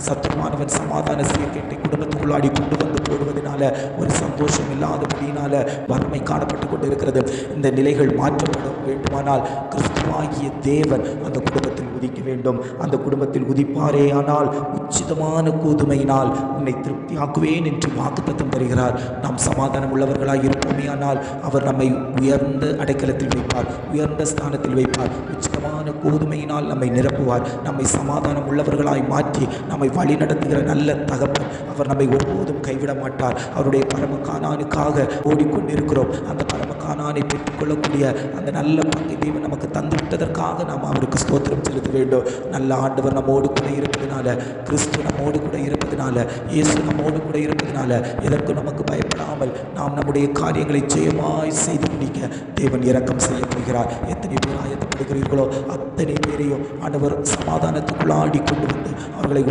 சத்துருவானவன் சமாதான சீர்கேட்டை குடும்பத்துக்குள்ளாடி கொண்டு வந்து போடுவதனால ஒரு சந்தோஷம் இல்லாதபடியினால வறுமை காணப்பட்டு கொண்டிருக்கிறது. இந்த நிலைகள் மாற்றப்பட வேண்டுமானால் கிறிஸ்துவாகிய தேவன் அந்த குடும்பத்தில் உதிக்க வேண்டும். அந்த குடும்பத்தில் உதிப்பாரே ஆனால் உச்சிதமான கோதுமையினால் உன்னை திருப்தியாக்குவேன் என்று வாக்குத்தத்தம் தருகிறார். நாம் சமாதானம் உள்ளவர்களாய் இருப்போமே ஆனால் அவர் நம்மை உயர்ந்த அடைக்கலத்தில் வைப்பார், உயர்ந்த ஸ்தானத்தில் வைப்பார். உச்சிதமான கோதுமையினால் நம்மை நிரப்புவார். நம்மை சமாதானம் உள்ளவர்களாய் மாற்றி நம்மை வழி நடத்துகிற நல்ல தகப்பன். அவர் நம்மை ஒருபோதும் கைவிட மாட்டார். அவருடைய பரம கானானுக்காக ஓடிக்கொண்டிருக்கிறோம். அந்த பரம கானானை பெற்றுக்கொள்ளக்கூடிய அந்த நல்ல பங்கை தேவன் நமக்கு தந்துவிட்டதற்காக நாம் அவருக்கு ஸ்தோத்திரம் செலுத்த வேண்டும். நல்ல ஆண்டவர் நம்மோடு கூட இருப்பதனால, கிறிஸ்து நம்மோடு கூட இருப்பதனால, இயேசு நம்மோடு கூட இருப்பதனால எதற்கு நமக்கு பயப்படாமல் நாம் நம்முடைய காரியங்களை ஜெயமாய் செய்து முடிக்க தேவன் இரக்கம் செய்ய போகிறார். எத்தனை பேர் ஆயத்தப்படுகிறீர்களோ அத்தனை பேரையும் ஆண்டவர் சமாதானத்துக்குள்ளாடி கொண்டு வந்து அவர்களை